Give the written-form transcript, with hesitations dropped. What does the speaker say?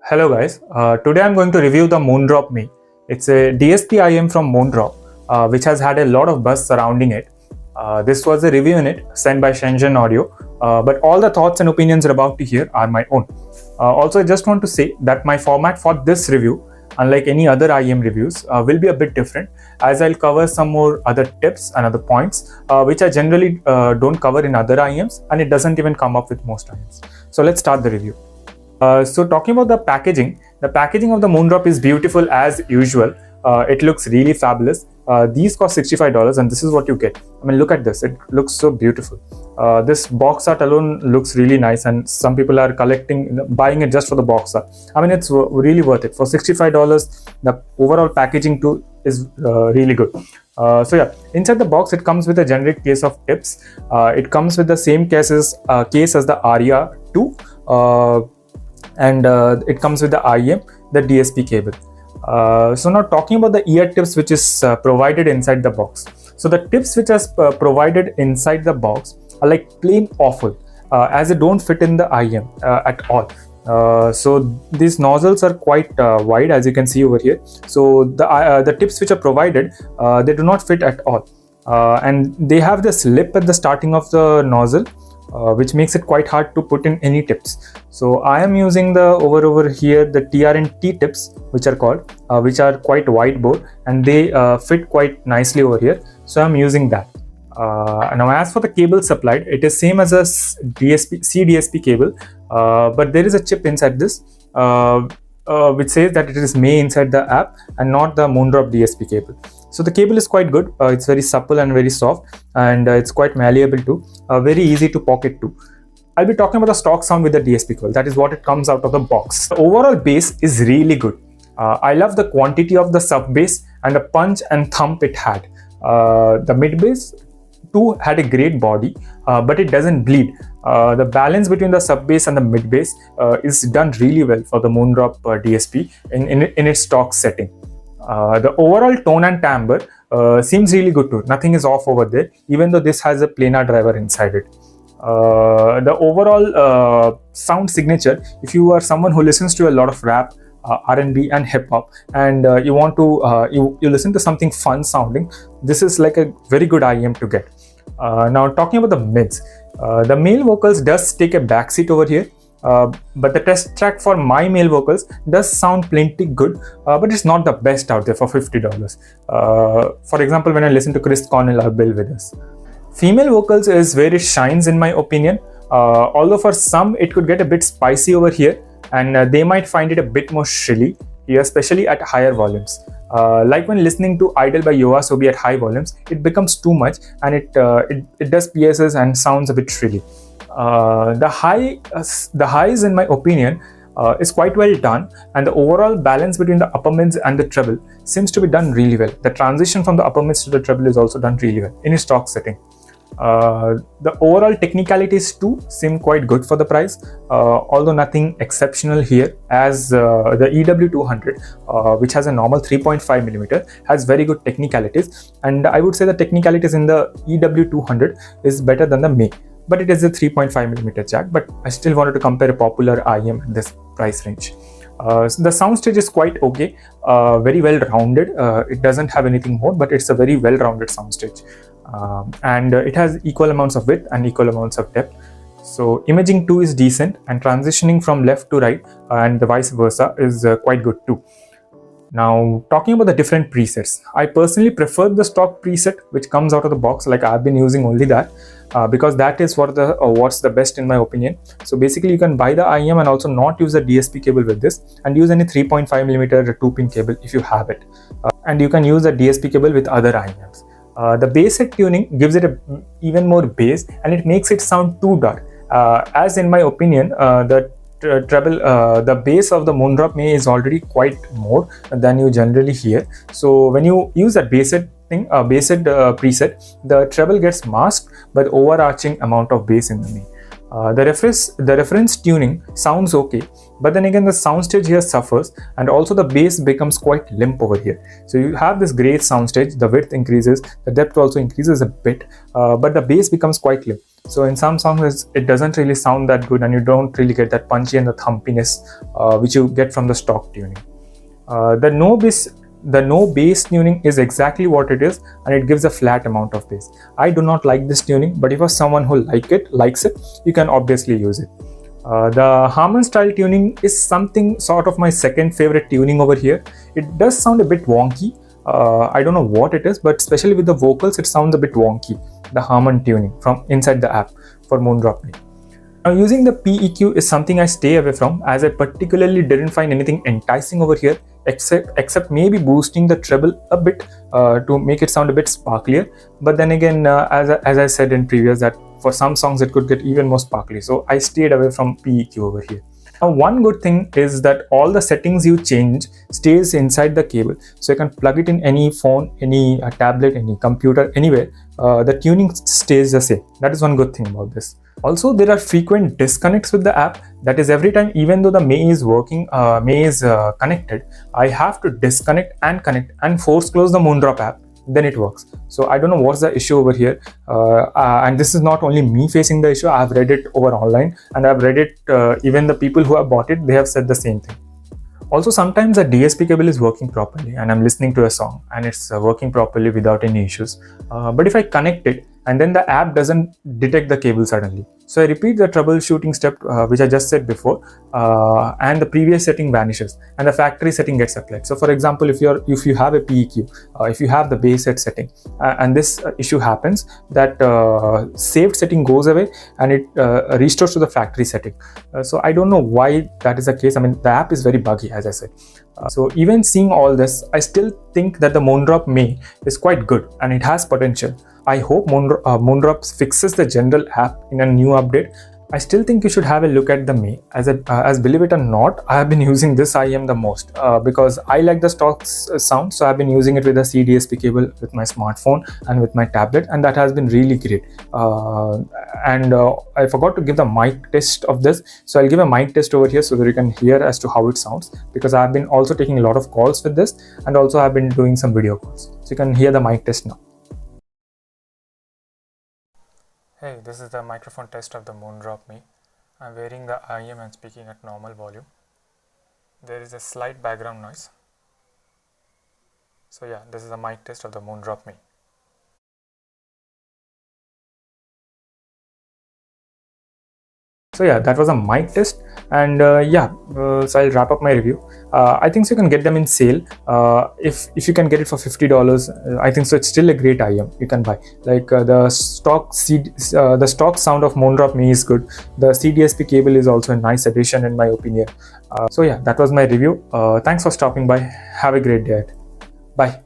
Hello guys, today I'm going to review the Moondrop May. It's a DSP IM from Moondrop, which has had a lot of buzz surrounding it. This was a review in it sent by Shenzhen Audio, but all the thoughts and opinions you're about to hear are my own. Also, I just want to say that my format for this review, unlike any other IM reviews, will be a bit different, as I'll cover some more other tips and other points which I generally don't cover in other IMs, and it doesn't even come up with most IMs. So let's start the review. So talking about the packaging of the Moondrop is beautiful as usual. It looks really fabulous. These cost $65 and this is what you get. I mean, look at this. It looks so beautiful. This box art alone looks really nice, and some people are buying it just for the box art. I mean, it's really worth it. For $65, the overall packaging too is really good. So yeah, inside the box it comes with a generic case of tips. It comes with the same case as the Aria 2. And it comes with the IM, the DSP cable. So now talking about the ear tips which is provided inside the box. So the tips which are provided inside the box are like plain awful, as they don't fit in the IM at all. So these nozzles are quite wide, as you can see over here. So the tips which are provided, they do not fit at all. And they have this lip at the starting of the nozzle, which makes it quite hard to put in any tips. So I am using the over here the TRNT tips, which are called, which are quite wide bore, and they fit quite nicely over here. So I'm using that. Now as for the cable supplied, it is same as a CDSP cable, but there is a chip inside this, which says that it is May inside the app and not the Moondrop DSP cable. So the cable is quite good. It's very supple and very soft, and it's quite malleable too. Very easy to pocket too. I'll be talking about the stock sound with the DSP cable. That is what it comes out of the box. The overall bass is really good. I love the quantity of the sub bass and the punch and thump it had. The mid bass too had a great body, but it doesn't bleed. The balance between the sub bass and the mid bass is done really well for the Moondrop DSP in its stock setting. The overall tone and timbre seems really good too. Nothing is off over there, even though this has a planar driver inside it. The overall sound signature, if you are someone who listens to a lot of rap, R&B and hip hop, and you want to you listen to something fun sounding, this is like a very good IM to get. Now talking about the mids, the male vocals does take a backseat over here. But the test track for my male vocals does sound plenty good, but it's not the best out there for $50. For example, when I listen to Chris Cornell or Bill Withers. Female vocals is where it shines in my opinion, although for some it could get a bit spicy over here, and they might find it a bit more shrilly here, especially at higher volumes. Like when listening to Idol by YOASOBI at high volumes, it becomes too much, and it does PSs and sounds a bit shrilly. The highs in my opinion is quite well done, and the overall balance between the upper mids and the treble seems to be done really well. The transition from the upper mids to the treble is also done really well in its stock setting. The overall technicalities too seem quite good for the price, although nothing exceptional here, as the EW200, which has a normal 3.5mm, has very good technicalities, and I would say the technicalities in the EW200 is better than the May. But it is a 3.5mm jack, but I still wanted to compare a popular IM at this price range. So the soundstage is quite okay, very well rounded. It doesn't have anything more, but it's a very well rounded soundstage. And it has equal amounts of width and equal amounts of depth. So imaging too is decent, and transitioning from left to right and the vice versa is quite good too. Now talking about the different presets, I personally prefer the stock preset which comes out of the box. Like I've been using only that, because that is what's the best in my opinion. So basically you can buy the IM and also not use a DSP cable with this, and use any 3.5mm 2-pin cable if you have it, and you can use a DSP cable with other IMs. The bass set tuning gives it even more bass, and it makes it sound too dark, as in my opinion the treble, the bass of the Moondrop May is already quite more than you generally hear. So when you use that bass set preset, the treble gets masked by the overarching amount of bass in the May. The reference tuning sounds okay, but then again the soundstage here suffers, and also the bass becomes quite limp over here. So you have this great soundstage, the width increases, the depth also increases a bit, but the bass becomes quite limp. So in some songs it doesn't really sound that good, and you don't really get that punchy and the thumpiness which you get from the stock tuning. The no bass tuning is exactly what it is, and it gives a flat amount of bass. I do not like this tuning, but if you're someone who likes it, you can obviously use it. The Harman style tuning is something sort of my second favorite tuning over here. It does sound a bit wonky. I don't know what it is, but especially with the vocals, it sounds a bit wonky. The Harman tuning from inside the app for Moondrop May. Now, using the PEQ is something I stay away from, as I particularly didn't find anything enticing over here, except maybe boosting the treble a bit to make it sound a bit sparklier. But then again, as I said in previous, that for some songs it could get even more sparkly, so I stayed away from PEQ over here. Now, one good thing is that all the settings you change stays inside the cable, so you can plug it in any phone, any tablet, any computer, anywhere. The tuning stays the same. That is one good thing about this. Also, there are frequent disconnects with the app. That is, every time, even though the May is working, May is connected, I have to disconnect and connect and force close the Moondrop app. Then it works. So I don't know what's the issue over here, and this is not only me facing the issue. I've read it over online, and I've read it, even the people who have bought it, they have said the same thing. Also, sometimes the DSP cable is working properly and I'm listening to a song and it's working properly without any issues, but if I connect it and then the app doesn't detect the cable suddenly, so I repeat the troubleshooting step which I just said before, and the previous setting vanishes and the factory setting gets applied. So for example, if you have a PEQ, if you have the bass set setting, and this issue happens, that saved setting goes away and it restores to the factory setting. So I don't know why that is the case. I mean, the app is very buggy, as I said. So even seeing all this, I still think that the Moondrop May is quite good and it has potential. I hope Moondrop fixes the general app in a new update. I still think you should have a look at the May, as believe it or not, I have been using this IM the most because I like the stock sound, so I've been using it with a CDSP cable with my smartphone and with my tablet, and that has been really great. And I forgot to give the mic test of this, so I'll give a mic test over here so that you can hear as to how it sounds, because I've been also taking a lot of calls with this, and also I've been doing some video calls, so you can hear the mic test now. Hey, this is the microphone test of the Moondrop May. I'm wearing the IM and speaking at normal volume. There is a slight background noise. So yeah, this is the mic test of the Moondrop May. So yeah, that was a mic test, and so I'll wrap up my review. I think so you can get them in sale. If you can get it for $50, I think so it's still a great IM you can buy. Like the stock sound of Moondrop May is good. The CDSP cable is also a nice addition in my opinion. So yeah, that was my review. Thanks for stopping by. Have a great day. Bye.